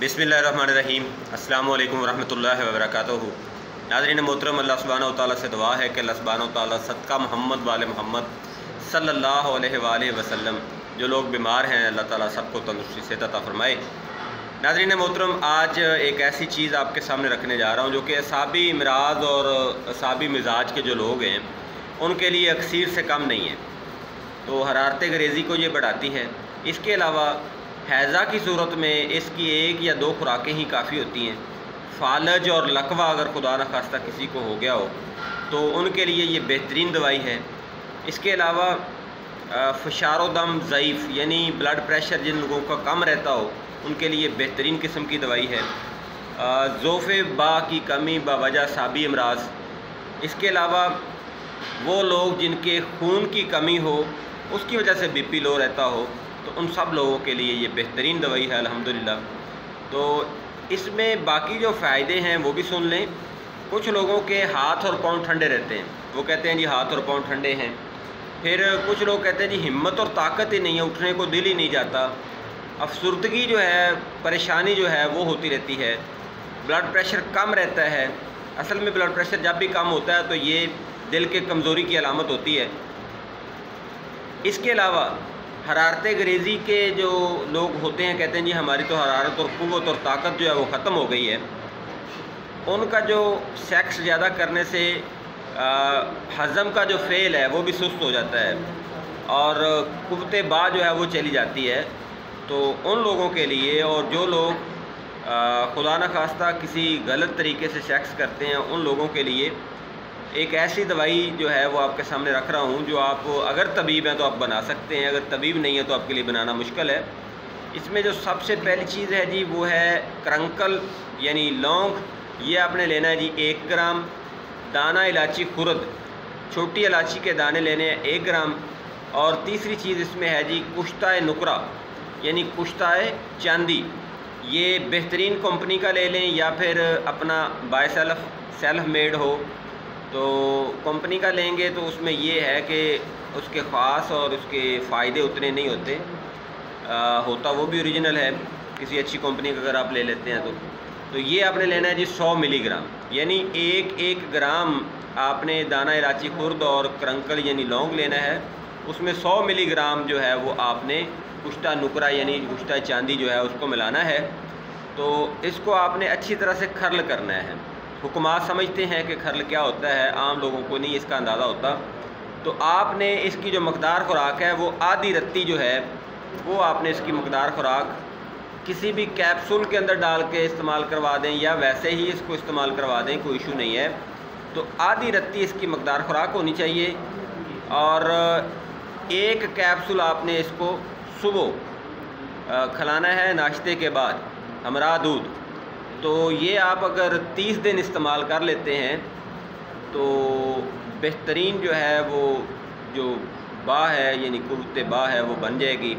बिस्मिल्लाहिर्रहमानिर्रहीम। अस्सलामु अलैकुम वरहमतुल्लाहि वबरकातुहू। नाज़रीन मोहतरम, अल्लाह सुब्हानहू व तआला से दुआ है कि अल्लाह सुब्हानहू व तआला सदका मोहम्मद वाले मोहम्मद सल्लल्लाहु अलैहि वसल्लम जो लोग बीमार हैं अल्लाह ताला सबको तंदुरुस्ती सेहत अता फरमाए। नाज़रीन मोहतरम, आज एक ऐसी चीज़ आपके सामने रखने जा रहा हूँ जो कि असाबी मिराज और असाबी मिजाज के जो लोग हैं उनके लिए अक्सीर से कम नहीं है। तो हरारत गरेज़ी को ये बढ़ाती है। इसके अलावा हैज़ा की सूरत में इसकी एक या दो खुराकें ही काफ़ी होती हैं। फालज और लकवा अगर खुदा न खास्ता किसी को हो गया हो तो उनके लिए ये बेहतरीन दवाई है। इसके अलावा फ़शारो दम ज़ईफ़ यानी ब्लड प्रेशर जिन लोगों का कम रहता हो उनके लिए बेहतरीन किस्म की दवाई है। ज़ोफ़े बा की कमी बावजह साबी अमराज। इसके अलावा वो लोग जिनके खून की कमी हो उसकी वजह से बीपी लो रहता हो तो उन सब लोगों के लिए ये बेहतरीन दवाई है अल्हम्दुलिल्लाह। तो इसमें बाकी जो फ़ायदे हैं वो भी सुन लें। कुछ लोगों के हाथ और पाँव ठंडे रहते हैं, वो कहते हैं जी हाथ और पाँव ठंडे हैं। फिर कुछ लोग कहते हैं जी हिम्मत और ताकत ही नहीं है, उठने को दिल ही नहीं जाता। अफसुर्दगी जो है, परेशानी जो है वो होती रहती है। ब्लड प्रेशर कम रहता है। असल में ब्लड प्रेशर जब भी कम होता है तो ये दिल के कमज़ोरी की अलामत होती है। इसके अलावा हरारत गरेज़ी के जो लोग होते हैं, कहते हैं जी हमारी तो हरारत और क़ुव्वत और ताकत जो है वो ख़त्म हो गई है। उनका जो सेक्स ज़्यादा करने से हज़म का जो फ़ेल है वो भी सुस्त हो जाता है और क़ुव्वत बा जो है वो चली जाती है। तो उन लोगों के लिए, और जो लोग खुदा न खास्ता किसी गलत तरीके से सेक्स करते हैं उन लोगों के लिए एक ऐसी दवाई जो है वो आपके सामने रख रहा हूँ जो आप अगर तबीब हैं तो आप बना सकते हैं, अगर तबीब नहीं है तो आपके लिए बनाना मुश्किल है। इसमें जो सबसे पहली चीज़ है जी वो है करंकल यानी लौंग। ये आपने लेना है जी 1 ग्राम। दाना इलायची खुर्द, छोटी इलायची के दाने लेने हैं 1 ग्राम। और तीसरी चीज़ इसमें है जी कुश्ता नुकरा यानी कुश्ता चांदी। ये बेहतरीन कंपनी का ले लें या फिर अपना बाय सेल्फ मेड हो तो कंपनी का लेंगे तो उसमें ये है कि उसके ख़ास और उसके फ़ायदे उतने नहीं होते। होता वो भी ओरिजिनल है किसी अच्छी कंपनी का अगर आप ले लेते हैं तो ये आपने लेना है जी 100 मिलीग्राम यानी 1 ग्राम आपने दाना इलायची खुर्द और करंकल यानी लौंग लेना है। उसमें 100 मिलीग्राम जो है वो आपने कुश्ता नुकरा यानी कुश्ता चांदी जो है उसको मिलाना है। तो इसको आपने अच्छी तरह से खर्ल करना है। हुक्मात समझते हैं कि खर्ल क्या होता है, आम लोगों को नहीं इसका अंदाज़ा होता। तो आपने इसकी जो मकदार खुराक है वो आधी रत्ती जो है वो आपने इसकी मकदार खुराक किसी भी कैप्सूल के अंदर डाल के इस्तेमाल करवा दें या वैसे ही इसको इस्तेमाल करवा दें, कोई इशू नहीं है। तो आधी रत्ती इसकी मकदार खुराक होनी चाहिए। और 1 कैप्सूल आपने इसको सुबह खिलाना है नाश्ते के बाद हमरा दूध। तो ये आप अगर 30 दिन इस्तेमाल कर लेते हैं तो बेहतरीन जो है वो जो बा है यानी क़ुव्वत बा है वो बन जाएगी।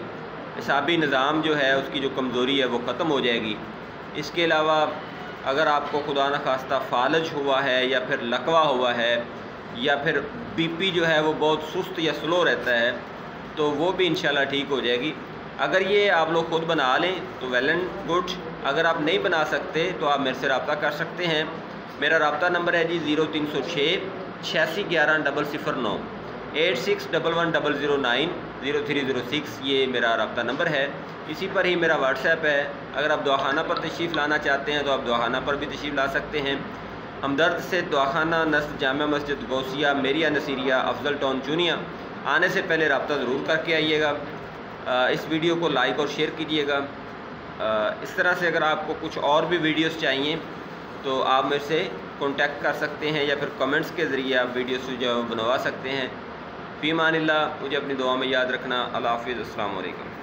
एसाबी निज़ाम जो है उसकी जो कमज़ोरी है वो ख़त्म हो जाएगी। इसके अलावा अगर आपको खुदा न खास्ता फालज हुआ है या फिर लकवा हुआ है या फिर बीपी जो है वो बहुत सुस्त या स्लो रहता है तो वो भी इंशाल्लाह ठीक हो जाएगी। अगर ये आप लोग ख़ुद बना लें तो वेल एंड गुड। अगर आप नहीं बना सकते तो आप मेरे से रब्ता कर सकते हैं। मेरा रब्ता नंबर है जी 0306 86 11 009 86110090 0306। ये मेरा रब्ता नंबर है। इसी पर ही मेरा व्हाट्सएप है। अगर आप दवाखाना पर तशरीफ़ लाना चाहते हैं तो आप दवाखाना पर भी तशरीफ़ ला सकते हैं। हमदर्द से दवाखाना नस्ल जामिया मस्जिद गौसिया मेरिया नसीरिया अफजल टाउन चुनिया। आने से पहले रब्ता ज़रूर करके आइएगा। इस वीडियो को लाइक और शेयर कीजिएगा। इस तरह से अगर आपको कुछ और भी वीडियोस चाहिए तो आप मेरे से कांटेक्ट कर सकते हैं या फिर कमेंट्स के ज़रिए आप वीडियोस जो बनवा सकते हैं। फ़ी अमानिल्लाह। मुझे अपनी दुआ में याद रखना। अल्लाह हाफ़िज़। अस्सलामु अलैकुम।